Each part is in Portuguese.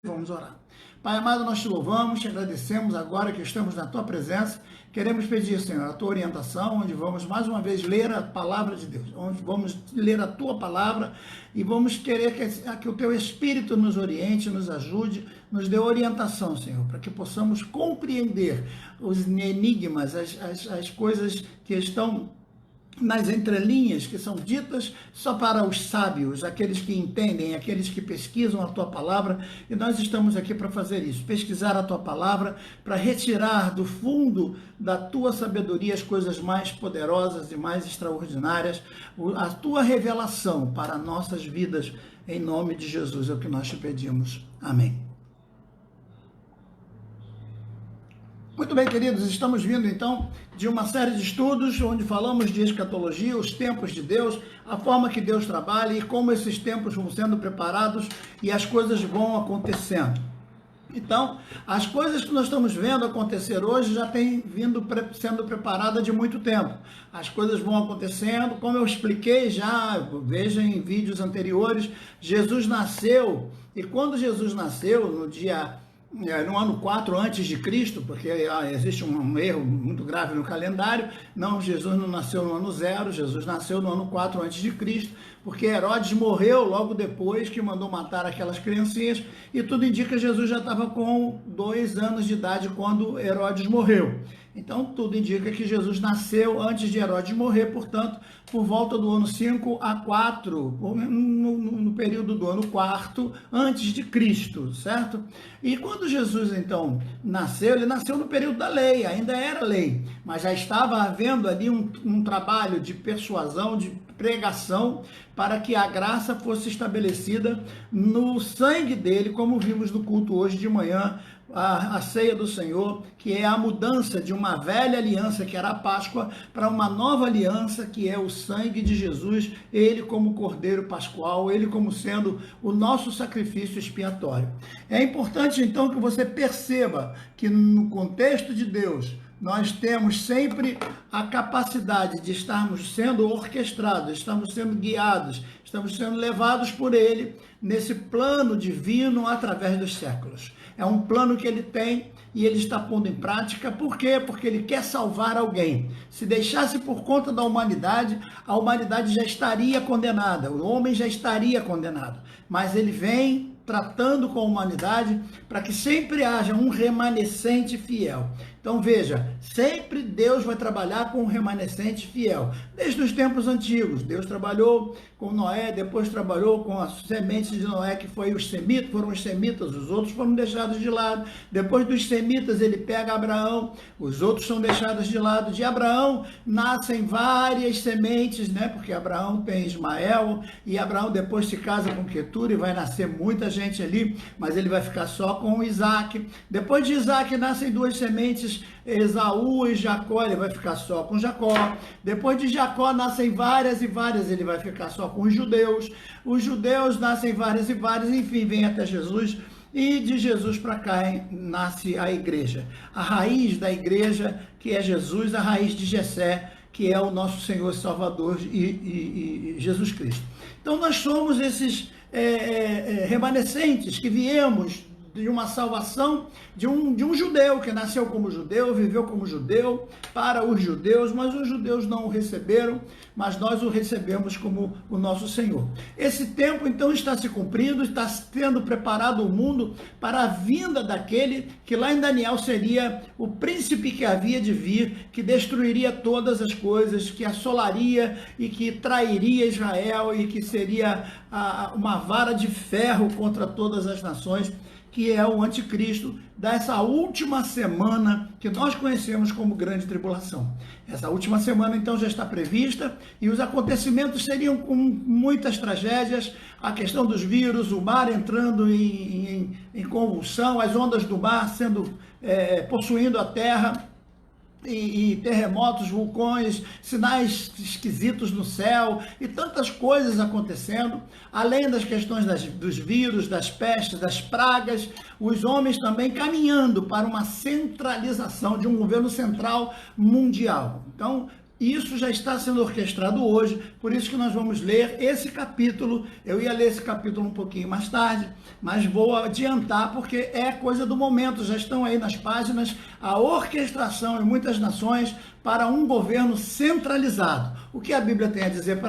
Vamos orar. Pai amado, nós te louvamos, te agradecemos agora que estamos na tua presença. Queremos pedir, Senhor, a tua orientação, onde vamos mais uma vez ler a palavra de Deus, onde vamos ler a tua palavra e vamos querer que o teu Espírito nos oriente, nos ajude, nos dê orientação, Senhor, para que possamos compreender os enigmas, as coisas que estão nas entrelinhas, que são ditas só para os sábios, aqueles que entendem, aqueles que pesquisam a tua palavra, e nós estamos aqui para fazer isso, pesquisar a tua palavra, para retirar do fundo da tua sabedoria as coisas mais poderosas e mais extraordinárias, a tua revelação para nossas vidas, em nome de Jesus, é o que nós te pedimos. Amém. Muito bem, queridos, estamos vindo então de uma série de estudos onde falamos de escatologia, os tempos de Deus, a forma que Deus trabalha e como esses tempos vão sendo preparados e as coisas vão acontecendo. Então, as coisas que nós estamos vendo acontecer hoje já têm vindo sendo preparada de muito tempo. As coisas vão acontecendo, como eu expliquei já, veja em vídeos anteriores, Jesus nasceu, e quando Jesus nasceu, no ano 4 antes de Cristo, porque existe um erro muito grave no calendário, não, Jesus não nasceu no ano 0, Jesus nasceu no ano 4 antes de Cristo, porque Herodes morreu logo depois que mandou matar aquelas criancinhas, e tudo indica que Jesus já estava com 2 anos de idade quando Herodes morreu. Então, tudo indica que Jesus nasceu antes de Herodes morrer, portanto, por volta do ano 5 a 4, no período do ano 4 antes de Cristo, certo? E quando Jesus, então, nasceu, ele nasceu no período da lei, ainda era lei, mas já estava havendo ali um trabalho de persuasão, de pregação, para que a graça fosse estabelecida no sangue dele, como vimos no culto hoje de manhã, a ceia do Senhor, que é a mudança de uma velha aliança, que era a Páscoa, para uma nova aliança, que é o sangue de Jesus, ele como Cordeiro Pascual, ele como sendo o nosso sacrifício expiatório. É importante, então, que você perceba que no contexto de Deus, nós temos sempre a capacidade de estarmos sendo orquestrados, estamos sendo guiados, estamos sendo levados por Ele nesse plano divino através dos séculos. É um plano que Ele tem e Ele está pondo em prática. Por quê? Porque Ele quer salvar alguém. Se deixasse por conta da humanidade, a humanidade já estaria condenada, o homem já estaria condenado. Mas Ele vem tratando com a humanidade para que sempre haja um remanescente fiel. Então veja, sempre Deus vai trabalhar com um remanescente fiel. Desde os tempos antigos, Deus trabalhou com Noé, depois trabalhou com as sementes de Noé, que foram os semitas, os outros foram deixados de lado. Depois dos semitas, ele pega Abraão, os outros são deixados de lado. De Abraão nascem várias sementes, né? Porque Abraão tem Ismael, e Abraão depois se casa com Quetura e vai nascer muita gente ali, mas ele vai ficar só com Isaac. Depois de Isaac nascem 2 sementes, Esaú e Jacó, ele vai ficar só com Jacó. Depois de Jacó nascem várias e várias, ele vai ficar só com os judeus nascem várias e várias, enfim, vem até Jesus, e de Jesus para cá nasce a igreja, a raiz da igreja, que é Jesus, a raiz de Jessé, que é o nosso Senhor Salvador e Jesus Cristo. Então nós somos esses remanescentes que viemos de uma salvação de um judeu, que nasceu como judeu, viveu como judeu, para os judeus, mas os judeus não o receberam, mas nós o recebemos como o nosso Senhor. Esse tempo, então, está se cumprindo, está sendo preparado o mundo para a vinda daquele que lá em Daniel seria o príncipe que havia de vir, que destruiria todas as coisas, que assolaria e que trairia Israel e que seria uma vara de ferro contra todas as nações, que é o anticristo dessa última semana que nós conhecemos como grande tribulação. Essa última semana, então, já está prevista e os acontecimentos seriam com muitas tragédias, a questão dos vírus, o mar entrando em convulsão, as ondas do mar possuindo a terra, e terremotos, vulcões, sinais esquisitos no céu e tantas coisas acontecendo, além das questões dos vírus, das pestes, das pragas, os homens também caminhando para uma centralização de um governo central mundial. Então, Isso já está sendo orquestrado hoje, por isso que nós vamos ler esse capítulo. Eu ia ler esse capítulo um pouquinho mais tarde, mas vou adiantar porque é coisa do momento. Já estão aí nas páginas a orquestração em muitas nações para um governo centralizado. O que a Bíblia tem a dizer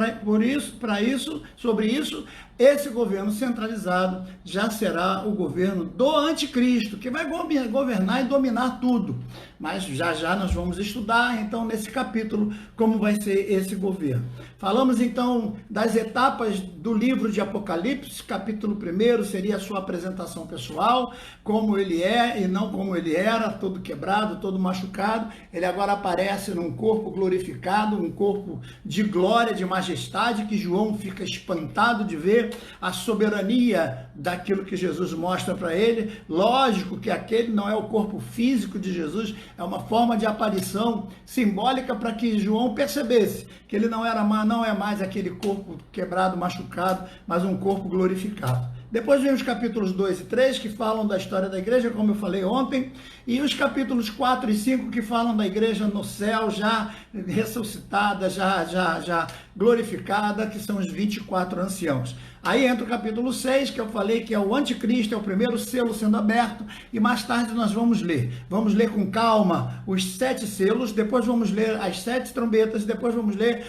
sobre isso? Esse governo centralizado já será o governo do anticristo, que vai governar e dominar tudo. Mas já nós vamos estudar, então, nesse capítulo, como vai ser esse governo. Falamos, então, das etapas do livro de Apocalipse. Capítulo 1 seria a sua apresentação pessoal, como ele é e não como ele era, todo quebrado, todo machucado. Ele agora aparece num corpo glorificado, um corpo de glória, de majestade, que João fica espantado de ver a soberania daquilo que Jesus mostra para ele. Lógico que aquele não é o corpo físico de Jesus, é uma forma de aparição simbólica para que João percebesse que ele não é mais aquele corpo quebrado, machucado, mas um corpo glorificado. Depois vem os capítulos 2 e 3, que falam da história da igreja, como eu falei ontem, e os capítulos 4 e 5, que falam da igreja no céu, já ressuscitada, já glorificada, que são os 24 anciãos. Aí entra o capítulo 6, que eu falei que é o anticristo, é o primeiro selo sendo aberto, e mais tarde nós vamos ler. Vamos ler com calma os 7 selos, depois vamos ler as 7 trombetas, depois vamos ler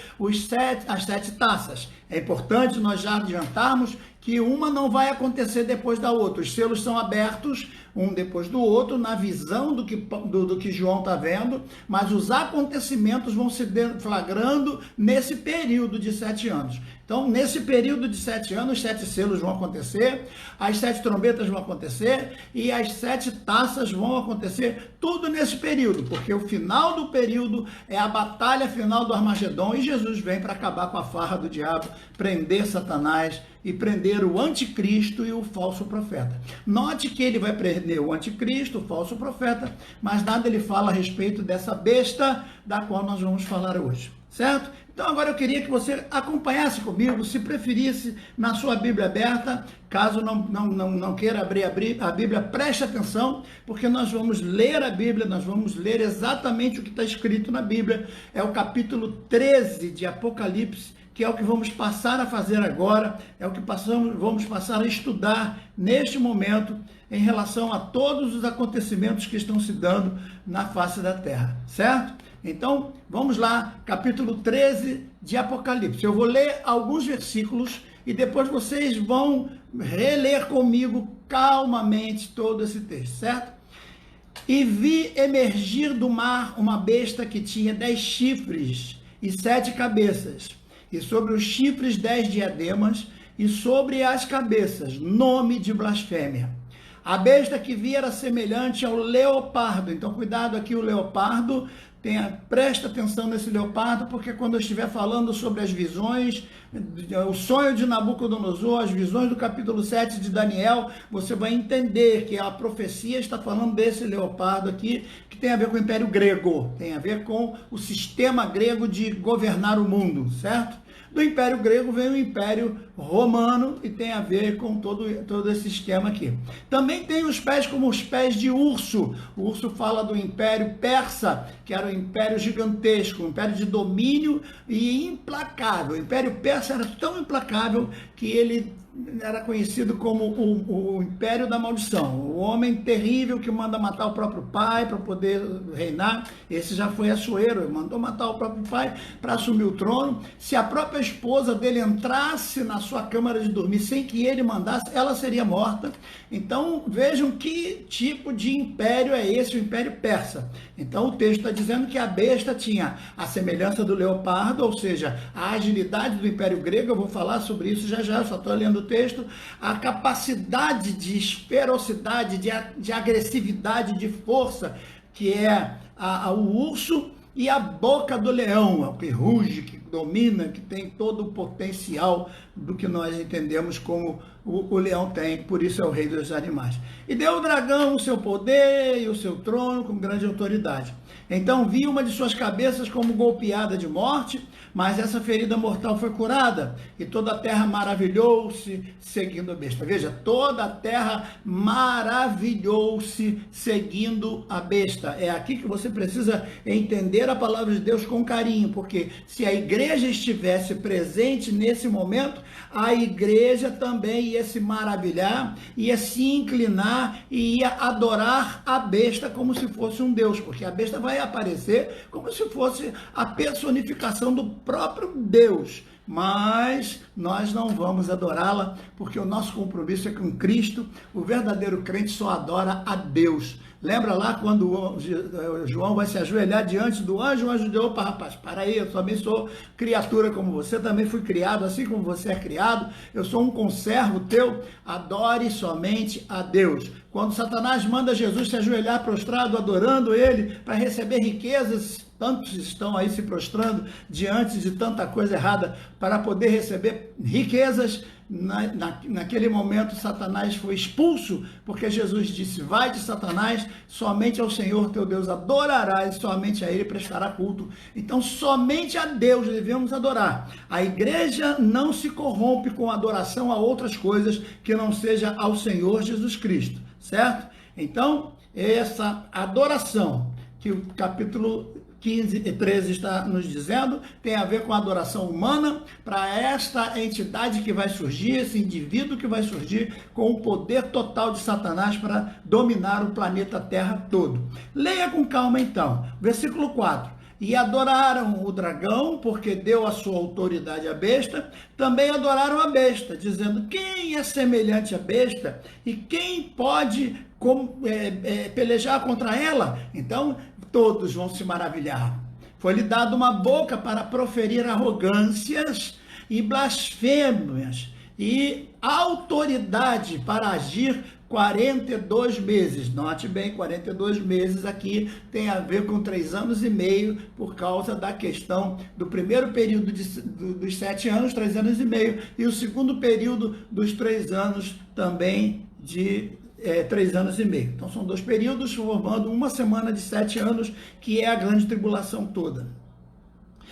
as 7 taças. É importante nós já adiantarmos que uma não vai acontecer depois da outra. Os selos são abertos, um depois do outro, na visão do que João está vendo, mas os acontecimentos vão se deflagrando nesse período de 7 anos. Então, nesse período de 7 anos, os 7 selos vão acontecer, as 7 trombetas vão acontecer e as 7 taças vão acontecer, tudo nesse período, porque o final do período é a batalha final do Armagedon e Jesus vem para acabar com a farra do diabo, prender Satanás e prender o anticristo e o falso profeta. Note que ele vai prender o anticristo, o falso profeta, mas nada ele fala a respeito dessa besta da qual nós vamos falar hoje, certo? Então agora eu queria que você acompanhasse comigo, se preferisse, na sua Bíblia aberta. Caso não queira abrir a Bíblia, preste atenção, porque nós vamos ler a Bíblia, nós vamos ler exatamente o que está escrito na Bíblia. É o capítulo 13 de Apocalipse, que é o que vamos passar a fazer agora, é o que vamos passar a estudar neste momento em relação a todos os acontecimentos que estão se dando na face da terra, certo? Então, vamos lá, capítulo 13 de Apocalipse. Eu vou ler alguns versículos e depois vocês vão reler comigo calmamente todo esse texto, certo? E vi emergir do mar uma besta que tinha 10 chifres e 7 cabeças, e sobre os chifres 10 diademas, e sobre as cabeças nome de blasfêmia. A besta que vi era semelhante ao leopardo. Então, cuidado aqui, o leopardo, presta atenção nesse leopardo, porque quando eu estiver falando sobre as visões, o sonho de Nabucodonosor, as visões do capítulo 7 de Daniel, você vai entender que a profecia está falando desse leopardo aqui, que tem a ver com o Império Grego, tem a ver com o sistema grego de governar o mundo, certo? Do Império Grego vem o Império Romano e tem a ver com todo esse esquema aqui. Também tem os pés como os pés de urso. O urso fala do Império Persa, que era um império gigantesco, um império de domínio e implacável. O Império Persa era tão implacável que ele era conhecido como o Império da Maldição, o homem terrível que manda matar o próprio pai para poder reinar. Esse já foi Assuero, ele mandou matar o próprio pai para assumir o trono. Se a própria esposa dele entrasse na sua câmara de dormir sem que ele mandasse, ela seria morta. Então vejam que tipo de império é esse, o Império Persa. Então o texto está dizendo que a besta tinha a semelhança do leopardo, ou seja, a agilidade do Império Grego. Eu vou falar sobre isso já, só estou lendo o texto. A capacidade de ferocidade, de agressividade, de força, que é o urso, e a boca do leão, que ruge, que domina, que tem todo o potencial do que nós entendemos como o leão tem, por isso é o rei dos animais. E deu ao dragão o seu poder e o seu trono com grande autoridade. Então vi uma de suas cabeças como golpeada de morte, mas essa ferida mortal foi curada, e toda a terra maravilhou-se seguindo a besta. Veja, toda a terra maravilhou-se seguindo a besta. É aqui que você precisa entender a palavra de Deus com carinho, porque se a igreja estivesse presente nesse momento, a igreja também ia se maravilhar, ia se inclinar e ia adorar a besta como se fosse um Deus, porque a besta vai aparecer como se fosse a personificação do próprio Deus. Mas nós não vamos adorá-la, porque o nosso compromisso é com Cristo. O verdadeiro crente só adora a Deus. Lembra lá quando João vai se ajoelhar diante do anjo, o anjo diz: opa, rapaz, para aí, eu também sou criatura como você, também fui criado assim como você é criado, eu sou um conservo teu, adore somente a Deus. Quando Satanás manda Jesus se ajoelhar prostrado, adorando ele, para receber riquezas, tantos estão aí se prostrando diante de tanta coisa errada para poder receber riquezas. Naquele momento Satanás foi expulso, porque Jesus disse: vai de Satanás, somente ao Senhor teu Deus adorarás, somente a ele prestará culto. Então somente a Deus devemos adorar. A igreja não se corrompe com adoração a outras coisas que não seja ao Senhor Jesus Cristo, certo? Então essa adoração que o capítulo 15 e 13 está nos dizendo, tem a ver com a adoração humana para esta entidade que vai surgir, esse indivíduo que vai surgir com o poder total de Satanás para dominar o planeta Terra todo. Leia com calma então, versículo 4. E adoraram o dragão, porque deu a sua autoridade à besta, também adoraram a besta, dizendo: quem é semelhante à besta e quem pode pelejar contra ela? Então todos vão se maravilhar. Foi-lhe dado uma boca para proferir arrogâncias e blasfêmias, e autoridade para agir 42 meses. Note bem, 42 meses aqui tem a ver com 3 anos e meio, por causa da questão do primeiro período dos 7 anos, 3 anos e meio, e o segundo período dos 3 anos também de 3 anos e meio. Então são 2 períodos formando uma semana de 7 anos, que é a grande tribulação toda.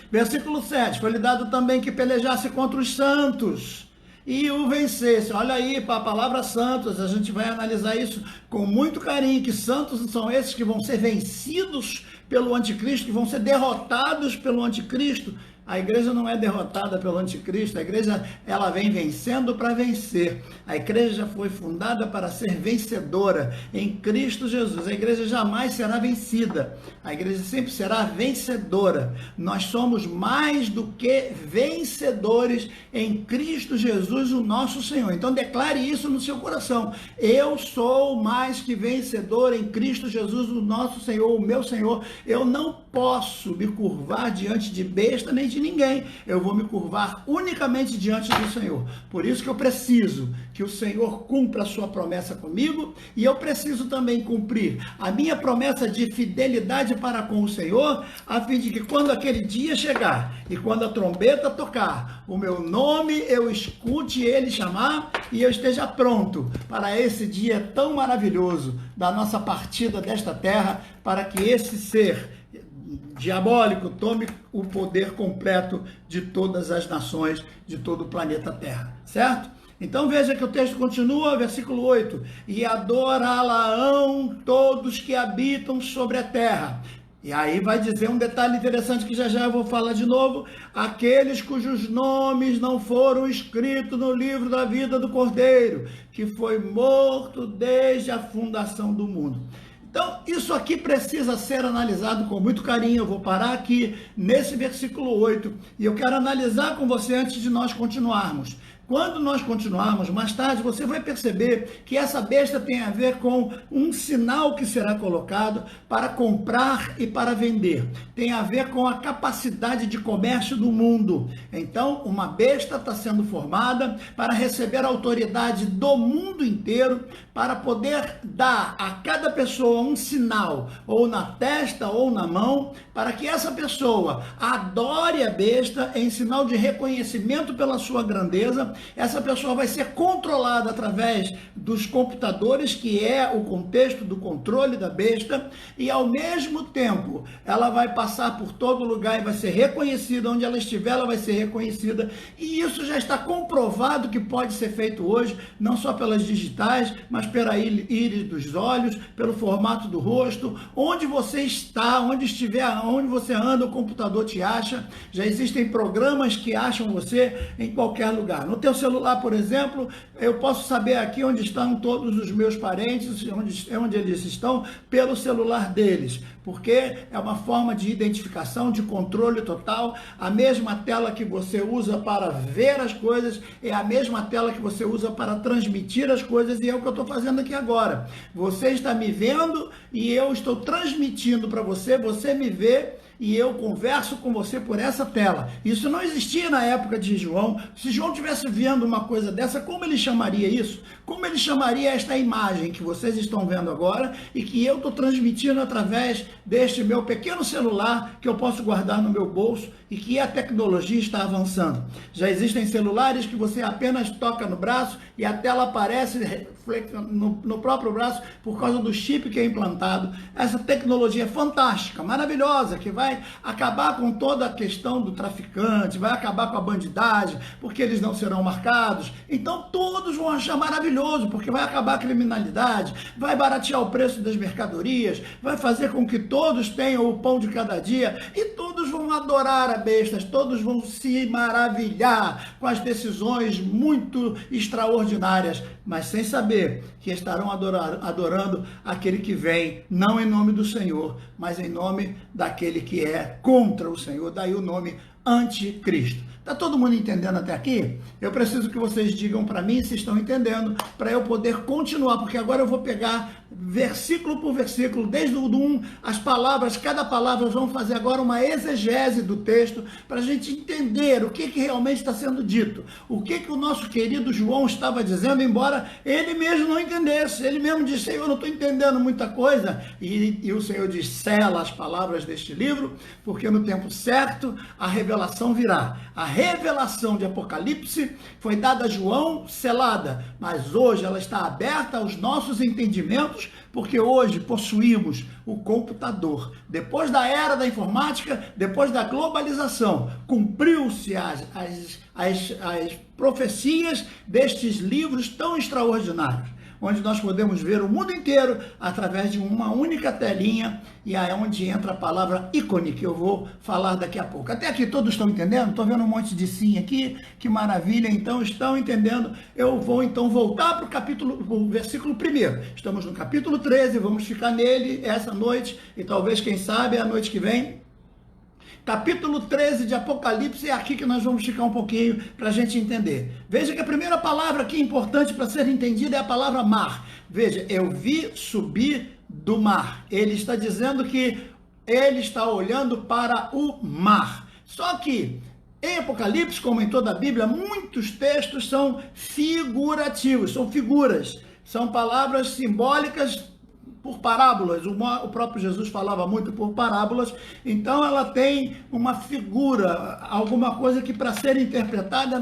Versículo 7, foi-lhe dado também que pelejasse contra os santos e o vencesse. Olha aí, para a palavra santos, a gente vai analisar isso com muito carinho, que santos são esses que vão ser vencidos pelo anticristo, que vão ser derrotados pelo anticristo. A igreja não é derrotada pelo anticristo, a igreja ela vem vencendo para vencer. A igreja foi fundada para ser vencedora em Cristo Jesus. A igreja jamais será vencida, a igreja sempre será vencedora. Nós somos mais do que vencedores em Cristo Jesus, o nosso Senhor. Então declare isso no seu coração: eu sou mais que vencedor em Cristo Jesus, o nosso Senhor, o meu Senhor. Eu não posso me curvar diante de besta nem de ninguém, eu vou me curvar unicamente diante do Senhor. Por isso que eu preciso que o Senhor cumpra a sua promessa comigo, e eu preciso também cumprir a minha promessa de fidelidade para com o Senhor, a fim de que quando aquele dia chegar e quando a trombeta tocar o meu nome, eu escute ele chamar e eu esteja pronto para esse dia tão maravilhoso da nossa partida desta terra, para que esse ser diabólico tome o poder completo de todas as nações, de todo o planeta Terra, certo? Então veja que o texto continua, versículo 8, e adorá-la-ão todos que habitam sobre a terra. E aí vai dizer um detalhe interessante que já eu vou falar de novo: aqueles cujos nomes não foram escritos no livro da vida do Cordeiro, que foi morto desde a fundação do mundo. Então, isso aqui precisa ser analisado com muito carinho. Eu vou parar aqui nesse versículo 8 e eu quero analisar com você antes de nós continuarmos. Quando nós continuarmos mais tarde, você vai perceber que essa besta tem a ver com um sinal que será colocado para comprar e para vender. Tem a ver com a capacidade de comércio do mundo. Então, uma besta está sendo formada para receber a autoridade do mundo inteiro, para poder dar a cada pessoa um sinal, ou na testa ou na mão, para que essa pessoa adore a besta em sinal de reconhecimento pela sua grandeza. Essa pessoa vai ser controlada através dos computadores, que é o contexto do controle da besta, e ao mesmo tempo ela vai passar por todo lugar e vai ser reconhecida, onde ela estiver ela vai ser reconhecida, e isso já está comprovado que pode ser feito hoje, não só pelas digitais, mas pela íris dos olhos, pelo formato do rosto, onde você está, onde estiver, onde você anda, o computador te acha. Já existem programas que acham você em qualquer lugar. No teu celular, por exemplo, eu posso saber aqui onde estão todos os meus parentes, onde eles estão, pelo celular deles, porque é uma forma de identificação, de controle total. A mesma tela que você usa para ver as coisas é a mesma tela que você usa para transmitir as coisas, e é o que eu estou fazendo aqui agora. Você está me vendo e eu estou transmitindo para você, você me vê e eu converso com você por essa tela. Isso não existia na época de João. Se João estivesse vendo uma coisa dessa, como ele chamaria isso? Como ele chamaria esta imagem que vocês estão vendo agora e que eu estou transmitindo através deste meu pequeno celular que eu posso guardar no meu bolso, e que a tecnologia está avançando? Já existem celulares que você apenas toca no braço e a tela aparece no próprio braço por causa do chip que é implantado. Essa tecnologia fantástica, maravilhosa, que vai acabar com toda a questão do traficante, vai acabar com a bandidagem, porque eles não serão marcados. Então todos vão achar maravilhoso, porque vai acabar a criminalidade, vai baratear o preço das mercadorias, vai fazer com que todos tenham o pão de cada dia, e todos vão adorar a bestas, todos vão se maravilhar com as decisões muito extraordinárias, mas sem saber que estarão adorando aquele que vem, não em nome do Senhor, mas em nome daquele que é contra o Senhor. Daí o nome Anticristo. Está todo mundo entendendo até aqui? Eu preciso que vocês digam para mim se estão entendendo, para eu poder continuar, porque agora eu vou pegar versículo por versículo, desde o 1, as palavras, cada palavra, vamos fazer agora uma exegese do texto, para a gente entender o que realmente está sendo dito, o que o nosso querido João estava dizendo, embora ele mesmo não entendesse. Ele mesmo disse: Senhor, eu não estou entendendo muita coisa, e o Senhor diz: sela as palavras deste livro, porque no tempo certo a revelação virá. A revelação de Apocalipse foi dada a João selada, mas hoje ela está aberta aos nossos entendimentos, porque hoje possuímos o computador. Depois da era da informática, depois da globalização, cumpriu-se as profecias destes livros tão extraordinários, onde nós podemos ver o mundo inteiro através de uma única telinha, e é onde entra a palavra ícone, que eu vou falar daqui a pouco. Até aqui todos estão entendendo? Estou vendo um monte de sim aqui, que maravilha. Então estão entendendo? Eu vou então voltar para o versículo 1. Estamos no capítulo 13, vamos ficar nele essa noite, e talvez, quem sabe, a noite que vem. Capítulo 13 de Apocalipse, é aqui que nós vamos ficar um pouquinho para a gente entender. Veja que a primeira palavra aqui importante para ser entendida é a palavra mar. Veja, eu vi subir do mar. Ele está dizendo que ele está olhando para o mar. Só que em Apocalipse, como em toda a Bíblia, muitos textos são figurativos, são figuras, são palavras simbólicas por parábolas. O próprio Jesus falava muito por parábolas, então ela tem uma figura, alguma coisa que, para ser interpretada,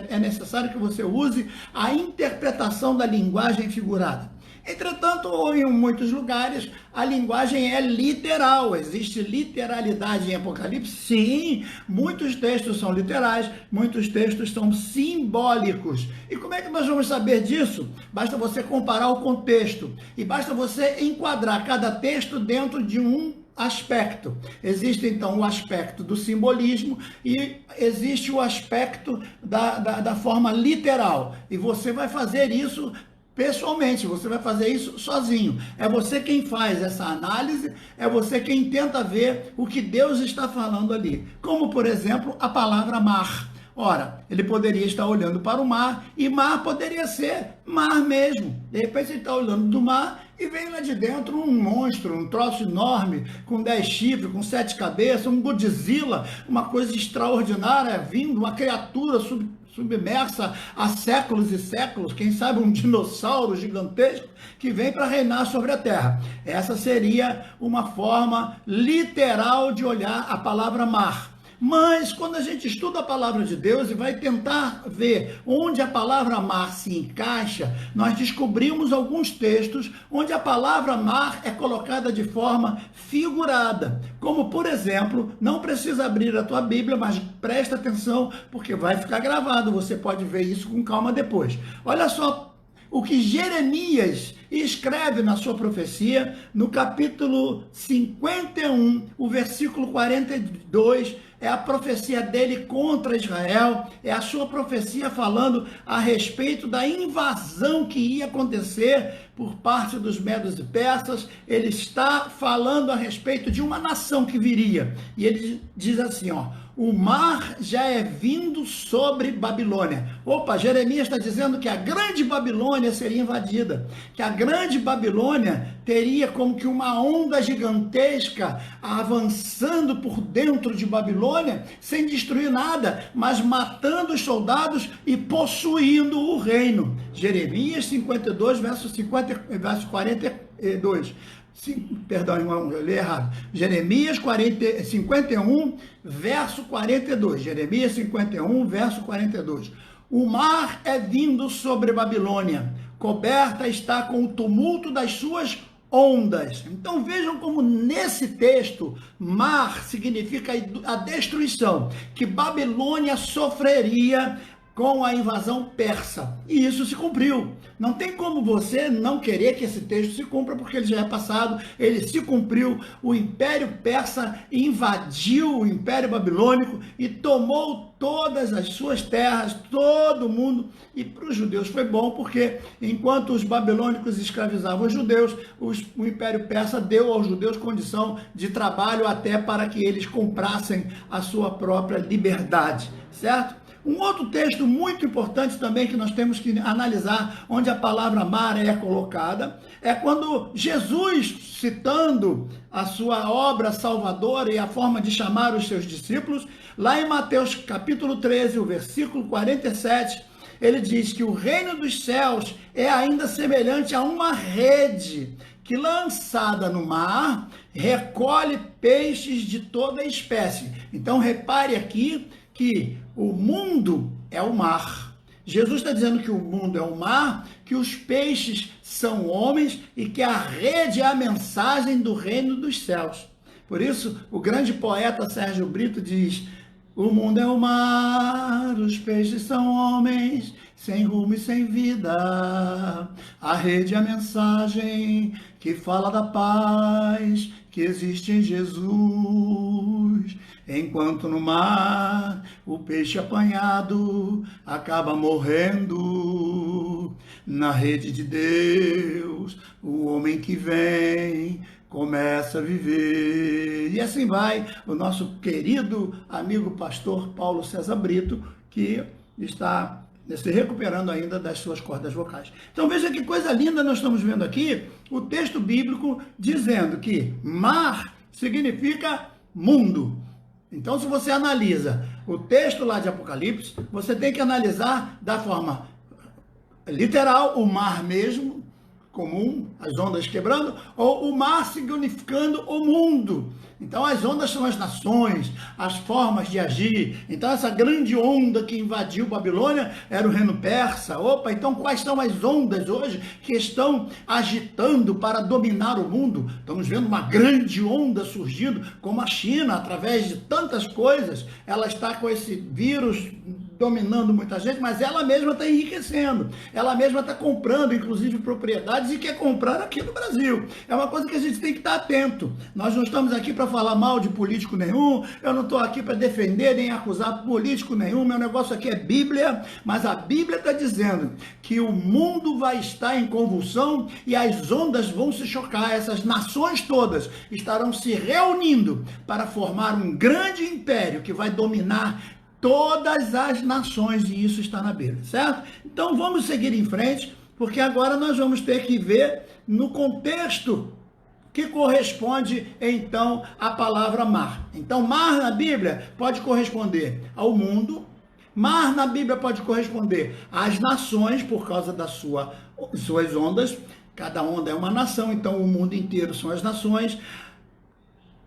é necessário que você use a interpretação da linguagem figurada. Entretanto, em muitos lugares, a linguagem é literal. Existe literalidade em Apocalipse? Sim, muitos textos são literais, muitos textos são simbólicos. E como é que nós vamos saber disso? Basta você comparar o contexto, e basta você enquadrar cada texto dentro de um aspecto. Existe então o aspecto do simbolismo e existe o aspecto da forma literal. E você vai fazer isso pessoalmente, você vai fazer isso sozinho. É você quem faz essa análise, é você quem tenta ver o que Deus está falando ali. Como, por exemplo, a palavra mar. Ora, ele poderia estar olhando para o mar, e mar poderia ser mar mesmo. De repente ele está olhando do mar e vem lá de dentro um monstro, um troço enorme, com 10 chifres, com 7 cabeças, um Godzilla, uma coisa extraordinária, vindo, uma criatura submersa há séculos e séculos, quem sabe um dinossauro gigantesco que vem para reinar sobre a terra. Essa seria uma forma literal de olhar a palavra mar. Mas quando a gente estuda a palavra de Deus e vai tentar ver onde a palavra mar se encaixa, nós descobrimos alguns textos onde a palavra mar é colocada de forma figurada. Como, por exemplo, não precisa abrir a tua Bíblia, mas presta atenção, porque vai ficar gravado. Você pode ver isso com calma depois. Olha só o que Jeremias escreve na sua profecia, no capítulo 51, o versículo 42, é a profecia dele contra Israel, é a sua profecia falando a respeito da invasão que ia acontecer por parte dos medos e persas. Ele está falando a respeito de uma nação que viria, e ele diz assim, ó: o mar já é vindo sobre Babilônia. Opa, Jeremias está dizendo que a grande Babilônia seria invadida, que a grande Babilônia teria como que uma onda gigantesca avançando por dentro de Babilônia, sem destruir nada, mas matando os soldados e possuindo o reino. Jeremias 52, verso 42. Perdão, irmão, eu li errado. Jeremias 51, verso 42. Jeremias 51, verso 42. O mar é vindo sobre Babilônia, coberta está com o tumulto das suas ondas. Então vejam como nesse texto, mar significa a destruição, que Babilônia sofreria com a invasão persa. E isso se cumpriu. Não tem como você não querer que esse texto se cumpra, porque ele já é passado, ele se cumpriu. O Império Persa invadiu o Império Babilônico e tomou todas as suas terras, todo mundo. E para os judeus foi bom, porque enquanto os babilônicos escravizavam os judeus, o Império Persa deu aos judeus condição de trabalho até para que eles comprassem a sua própria liberdade, certo? Um outro texto muito importante também que nós temos que analisar, onde a palavra mar é colocada, é quando Jesus, citando a sua obra salvadora e a forma de chamar os seus discípulos, lá em Mateus capítulo 13, o versículo 47, ele diz que o reino dos céus é ainda semelhante a uma rede que, lançada no mar, recolhe peixes de toda espécie. Então repare aqui que o mundo é o mar. Jesus está dizendo que o mundo é o mar, que os peixes são homens e que a rede é a mensagem do reino dos céus. Por isso, o grande poeta Sérgio Brito diz: o mundo é o mar, os peixes são homens, sem rumo e sem vida. A rede é a mensagem que fala da paz que existe em Jesus. Enquanto no mar o peixe apanhado acaba morrendo, na rede de Deus o homem que vem começa a viver. E assim vai o nosso querido amigo pastor Paulo César Brito, que está se recuperando ainda das suas cordas vocais. Então veja que coisa linda nós estamos vendo aqui, o texto bíblico dizendo que mar significa mundo. Então, se você analisa o texto lá de Apocalipse, você tem que analisar da forma literal, o mar mesmo, comum, as ondas quebrando, ou o mar significando o mundo. Então, as ondas são as nações, as formas de agir. Então, essa grande onda que invadiu Babilônia era o reino persa. Opa, então quais são as ondas hoje que estão agitando para dominar o mundo? Estamos vendo uma grande onda surgindo, como a China, através de tantas coisas. Ela está com esse vírus dominando muita gente, mas ela mesma está enriquecendo. Ela mesma está comprando, inclusive, propriedades e quer comprar aqui no Brasil. É uma coisa que a gente tem que estar atento. Nós não estamos aqui para falar mal de político nenhum, eu não estou aqui para defender nem acusar político nenhum, meu negócio aqui é Bíblia, mas a Bíblia está dizendo que o mundo vai estar em convulsão e as ondas vão se chocar, essas nações todas estarão se reunindo para formar um grande império que vai dominar todas as nações, e isso está na Bíblia, certo? Então vamos seguir em frente, porque agora nós vamos ter que ver no contexto que corresponde, então, à palavra mar. Então, mar na Bíblia pode corresponder ao mundo, mar na Bíblia pode corresponder às nações, por causa das suas ondas. Cada onda é uma nação, então o mundo inteiro são as nações.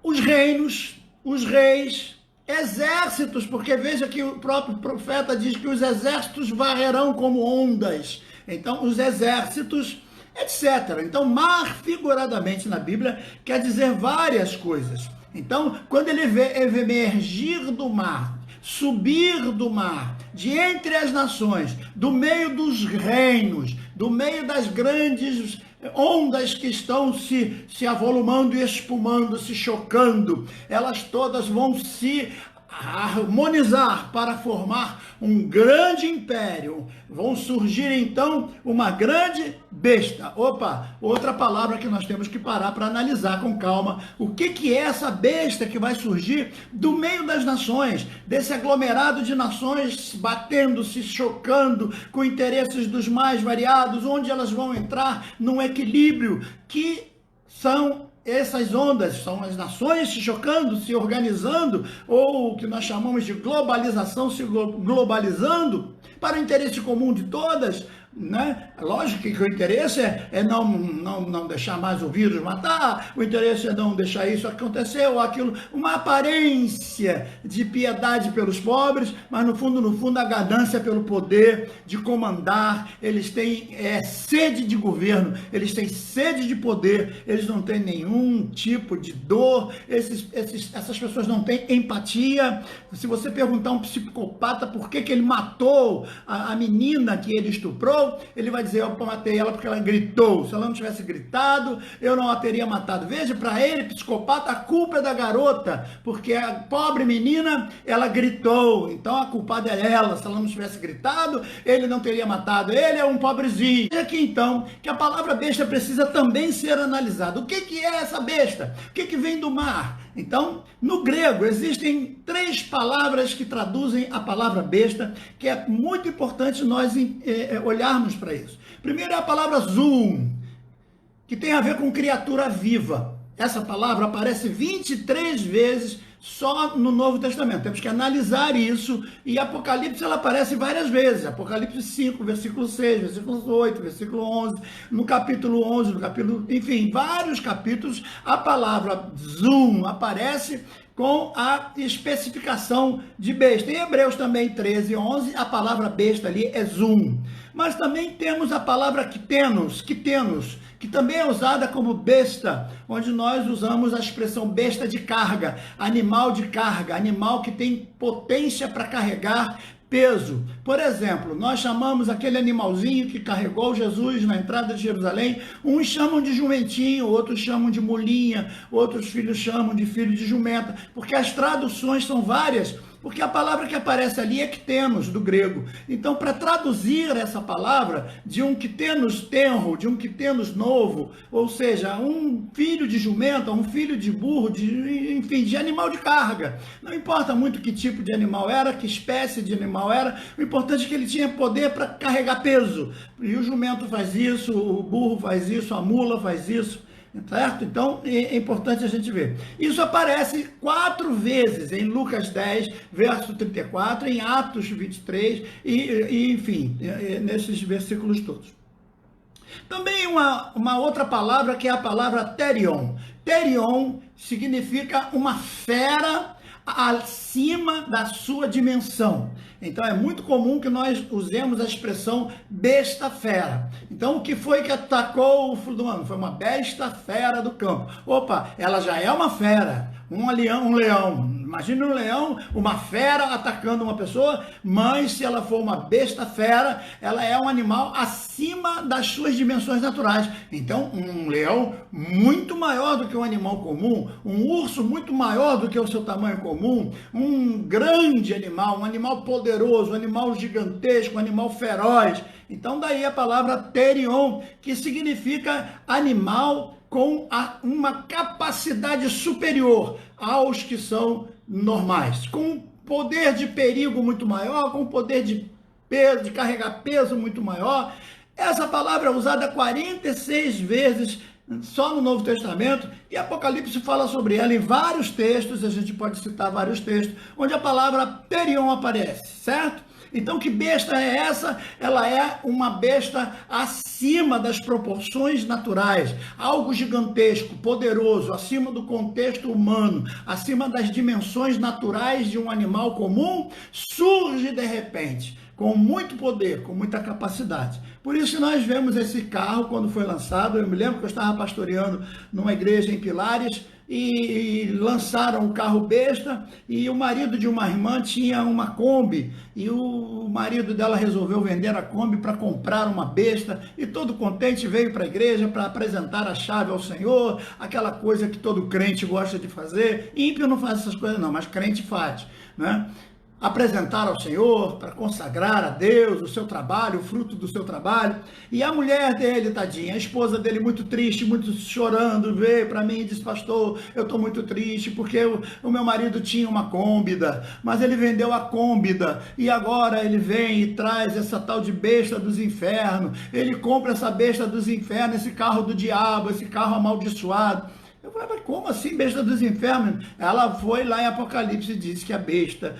Os reinos, os reis, exércitos, porque veja que o próprio profeta diz que os exércitos varrerão como ondas. Então, os exércitos, etc. Então, mar, figuradamente na Bíblia, quer dizer várias coisas. Então, quando ele vê emergir do mar, subir do mar, de entre as nações, do meio dos reinos, do meio das grandes ondas que estão se avolumando e espumando, se chocando, elas todas vão se harmonizar para formar um grande império. Vão surgir então uma grande besta. Opa, outra palavra que nós temos que parar para analisar com calma. O que é essa besta que vai surgir do meio das nações, desse aglomerado de nações batendo, se chocando com interesses dos mais variados, onde elas vão entrar num equilíbrio que são essas ondas, são as nações se chocando, se organizando, ou o que nós chamamos de globalização, se globalizando para o interesse comum de todas, né? Lógico que o interesse é não deixar mais o vírus matar, o interesse é não deixar isso acontecer ou aquilo, uma aparência de piedade pelos pobres, mas no fundo a ganância pelo poder de comandar. Eles têm sede de governo, eles têm sede de poder, eles não têm nenhum tipo de dor, essas pessoas não têm empatia. Se você perguntar a um psicopata por que ele matou a menina que ele estuprou, ele vai dizer: eu matei ela porque ela gritou. Se ela não tivesse gritado, eu não a teria matado. Veja, para ele, psicopata, a culpa é da garota, porque a pobre menina, ela gritou, então a culpada é ela. Se ela não tivesse gritado, ele não teria matado. Ele é um pobrezinho. E aqui então, que a palavra besta precisa também ser analisada. O que é essa besta? O que vem do mar? Então, no grego, existem 3 palavras que traduzem a palavra besta, que é muito importante nós olharmos para isso. Primeiro é a palavra zoom, que tem a ver com criatura viva. Essa palavra aparece 23 vezes só no Novo Testamento. Temos que analisar isso. E Apocalipse, ela aparece várias vezes. Apocalipse 5, versículo 6, versículo 8, versículo 11, no capítulo 11, no capítulo... Enfim, vários capítulos, a palavra zoom aparece com a especificação de besta. Em Hebreus também 13, 11, a palavra besta ali é zoom. Mas também temos a palavra quitenos, que também é usada como besta, onde nós usamos a expressão besta de carga, animal que tem potência para carregar peso. Por exemplo, nós chamamos aquele animalzinho que carregou Jesus na entrada de Jerusalém, uns chamam de jumentinho, outros chamam de mulinha, outros filhos chamam de filho de jumenta, porque as traduções são várias, porque a palavra que aparece ali é quitenos, do grego. Então, para traduzir essa palavra de um quitenos tenro, de um quitenos novo, ou seja, um filho de jumenta, um filho de burro, enfim, de animal de carga. Não importa muito que tipo de animal era, que espécie de animal era, o importante é que ele tinha poder para carregar peso. E o jumento faz isso, o burro faz isso, a mula faz isso. Certo? Então, é importante a gente ver. Isso aparece 4 vezes em Lucas 10, verso 34, em Atos 23, enfim, nesses versículos todos. Também uma outra palavra, que é a palavra therion. Therion significa uma fera acima da sua dimensão. Então é muito comum que nós usemos a expressão besta fera. Então o que foi que atacou o fulano? Foi uma besta fera do campo. Opa, ela já é uma fera, um leão. Imagina um leão, uma fera atacando uma pessoa, mas se ela for uma besta fera, ela é um animal acima das suas dimensões naturais. Então, um leão muito maior do que um animal comum, um urso muito maior do que o seu tamanho comum, um grande animal, um animal poderoso, um animal gigantesco, um animal feroz. Então, daí a palavra therion, que significa animal com uma capacidade superior aos que são normais, com poder de perigo muito maior, com poder de peso, de carregar peso muito maior. Essa palavra é usada 46 vezes só no Novo Testamento, e Apocalipse fala sobre ela em vários textos. A gente pode citar vários textos onde a palavra terion aparece, certo? Então, que besta é essa? Ela é uma besta acima das proporções naturais, algo gigantesco, poderoso, acima do contexto humano, acima das dimensões naturais de um animal comum, surge de repente, com muito poder, com muita capacidade. Por isso nós vemos esse carro quando foi lançado. Eu me lembro que eu estava pastoreando numa igreja em Pilares, e lançaram o carro besta, e o marido de uma irmã tinha uma Kombi, e o marido dela resolveu vender a Kombi para comprar uma besta, e todo contente veio para a igreja para apresentar a chave ao Senhor, aquela coisa que todo crente gosta de fazer. Ímpio não faz essas coisas não, mas crente faz, né? Apresentar ao Senhor, para consagrar a Deus o seu trabalho, o fruto do seu trabalho. E a mulher dele, tadinha, a esposa dele, muito triste, muito chorando, veio para mim e disse: pastor, eu estou muito triste porque o meu marido tinha uma Kómbida, mas ele vendeu a Kómbida e agora ele vem e traz essa tal de besta dos infernos. Ele compra essa besta dos infernos, esse carro do diabo, esse carro amaldiçoado. Eu falei: mas como assim, besta dos infernos? Ela foi lá em Apocalipse e disse que a besta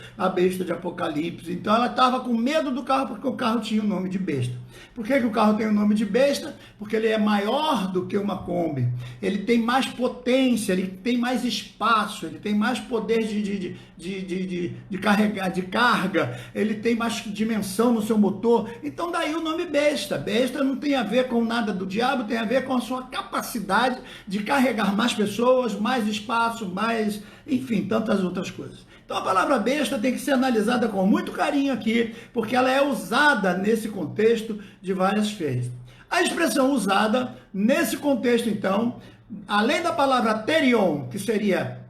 de Apocalipse. Então ela estava com medo do carro porque o carro tinha o nome de besta. Por que o carro tem o nome de besta? Porque ele é maior do que uma Kombi. Ele tem mais potência, ele tem mais espaço, ele tem mais poder de carregar, de carga, ele tem mais dimensão no seu motor. Então daí o nome besta. Besta não tem a ver com nada do diabo, tem a ver com a sua capacidade de carregar mais pessoas, mais espaço, mais, enfim, tantas outras coisas. Então a palavra besta tem que ser analisada com muito carinho aqui, porque ela é usada nesse contexto de várias vezes. A expressão usada nesse contexto, então, além da palavra terion, que seria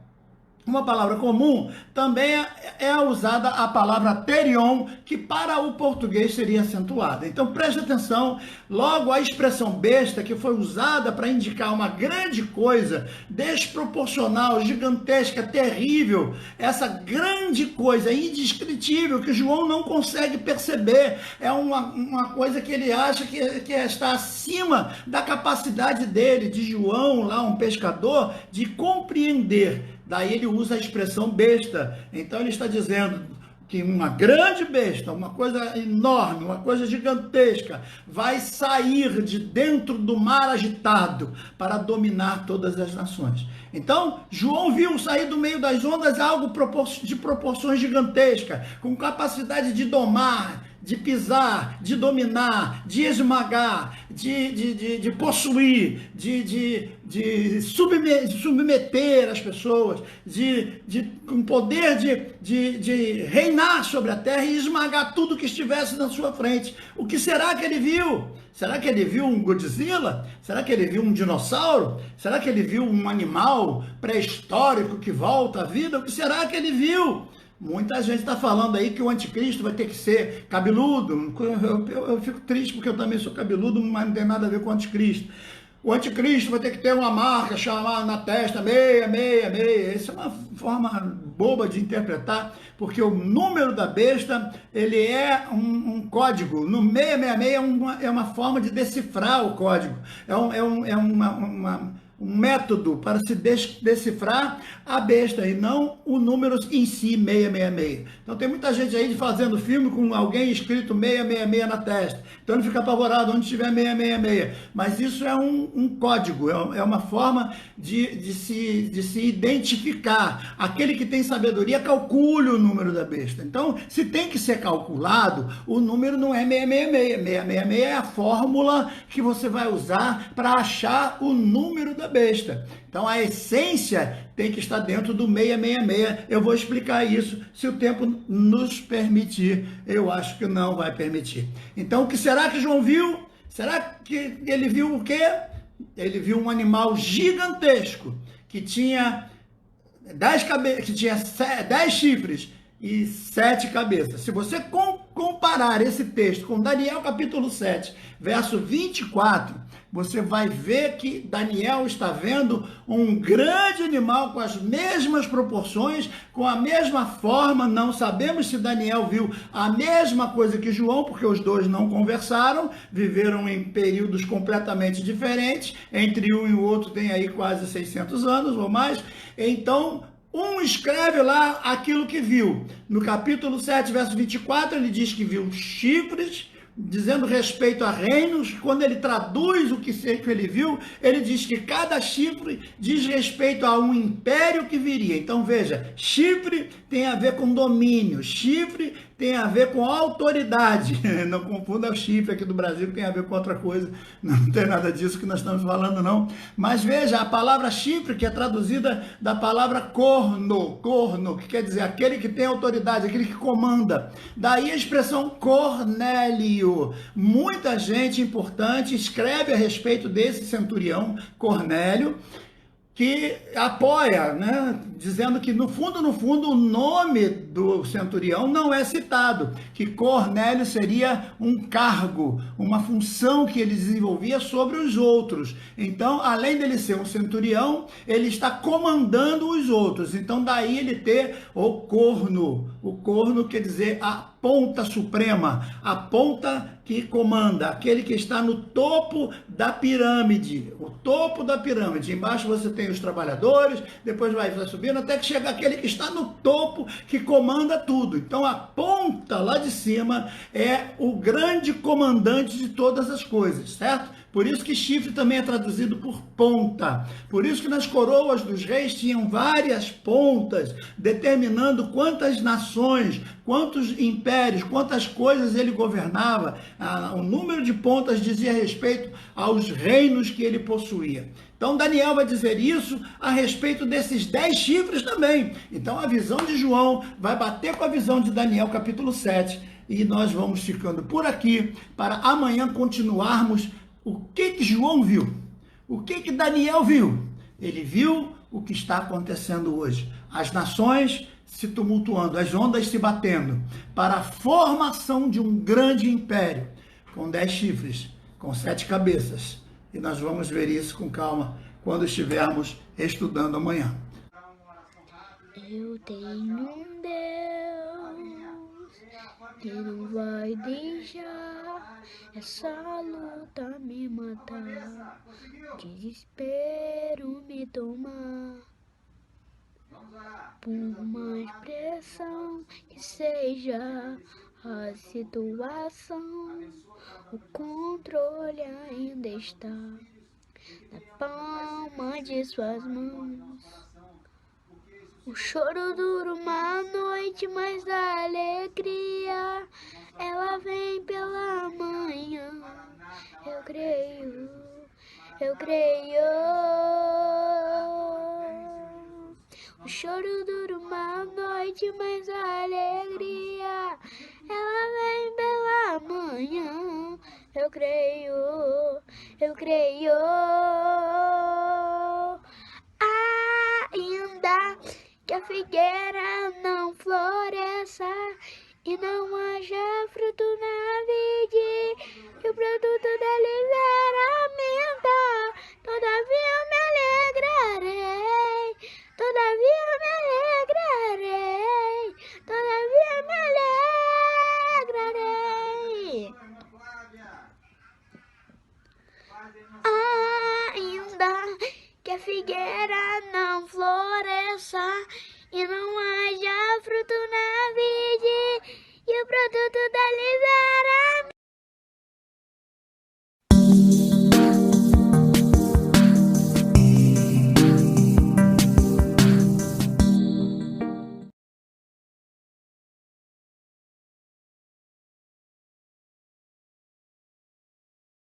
uma palavra comum, também é usada a palavra terion, que para o português seria acentuada. Então preste atenção, logo a expressão besta, que foi usada para indicar uma grande coisa, desproporcional, gigantesca, terrível, essa grande coisa indescritível que João não consegue perceber, é uma coisa que ele acha que está acima da capacidade dele, de João, lá um pescador, de compreender. Daí ele usa a expressão besta. Então ele está dizendo que uma grande besta, uma coisa enorme, uma coisa gigantesca, vai sair de dentro do mar agitado para dominar todas as nações. Então, João viu sair do meio das ondas algo de proporções gigantescas, com capacidade de domar, de pisar, de dominar, de esmagar, de possuir, de submeter as pessoas, com poder de reinar sobre a terra e esmagar tudo que estivesse na sua frente. O que será que ele viu? Será que ele viu um Godzilla? Será que ele viu um dinossauro? Será que ele viu um animal pré-histórico que volta à vida? O que será que ele viu? Muita gente está falando aí que o anticristo vai ter que ser cabeludo. Eu fico triste porque eu também sou cabeludo, mas não tem nada a ver com o anticristo. O anticristo vai ter que ter uma marca chamada na testa 666. Essa é uma forma boba de interpretar, porque o número da besta, ele é um código. No 666 é uma forma de decifrar o código. É um método para se decifrar a besta e não o número em si, 666. Então tem muita gente aí fazendo filme com alguém escrito 666 na testa. Então ele fica apavorado onde tiver 666. Mas isso é um código, é uma forma de se identificar. Aquele que tem sabedoria calcule o número da besta. Então, se tem que ser calculado, o número não é 666. 666 é a fórmula que você vai usar para achar o número da besta. Então a essência tem que estar dentro do 666. Eu vou explicar isso se o tempo nos permitir. Eu acho que não vai permitir. Então o que será que João viu? Será que ele viu o quê? Ele viu um animal gigantesco que tinha 10 chifres e 7 cabeças. Se você comparar esse texto com Daniel capítulo 7, verso 24, você vai ver que Daniel está vendo um grande animal com as mesmas proporções, com a mesma forma. Não sabemos se Daniel viu a mesma coisa que João, porque os dois não conversaram, viveram em períodos completamente diferentes, entre um e o outro tem aí quase 600 anos ou mais. Então, um escreve lá aquilo que viu. No capítulo 7, verso 24, ele diz que viu chifres, dizendo respeito a reinos. Quando ele traduz o que ele viu, ele diz que cada chifre diz respeito a um império que viria. Então veja, chifre tem a ver com domínio, chifre tem a ver com autoridade. Não confunda o chifre aqui do Brasil, que tem a ver com outra coisa. Não tem nada disso que nós estamos falando, não. Mas veja, a palavra chifre, que é traduzida da palavra corno, que quer dizer aquele que tem autoridade, aquele que comanda. Daí a expressão Cornélio. Muita gente importante escreve a respeito desse centurião, Cornélio, que apoia, né, dizendo que no fundo, o nome do centurião não é citado, que Cornélio seria um cargo, uma função que ele desenvolvia sobre os outros. Então, além dele ser um centurião, ele está comandando os outros. Então, daí ele ter o corno. O corno quer dizer a ponta suprema, a ponta que comanda, aquele que está no topo da pirâmide, o topo da pirâmide. Embaixo você tem os trabalhadores, depois vai subindo, até que chega aquele que está no topo, que comanda tudo. Então a ponta lá de cima é o grande comandante de todas as coisas, certo? Por isso que chifre também é traduzido por ponta. Por isso que nas coroas dos reis tinham várias pontas, determinando quantas nações, quantos impérios, quantas coisas ele governava. O número de pontas dizia respeito aos reinos que ele possuía. Então Daniel vai dizer isso a respeito desses 10 chifres também. Então a visão de João vai bater com a visão de Daniel capítulo 7. E nós vamos ficando por aqui para amanhã continuarmos. O que João viu? O que Daniel viu? Ele viu o que está acontecendo hoje. As nações se tumultuando, as ondas se batendo, para a formação de um grande império, com 10 chifres, com 7 cabeças. E nós vamos ver isso com calma quando estivermos estudando amanhã. Eu tenho um Deus que não vai deixar essa luta me matar, desespero me tomar. Por mais pressão que seja a situação, o controle ainda está na palma de suas mãos. O choro dura uma noite, mas a alegria ela vem pela manhã. Eu creio, eu creio. O choro dura uma noite, mas a alegria ela vem pela manhã. Eu creio, eu creio. Ainda que a figueira não floresça e não haja fruto na vide, e o produto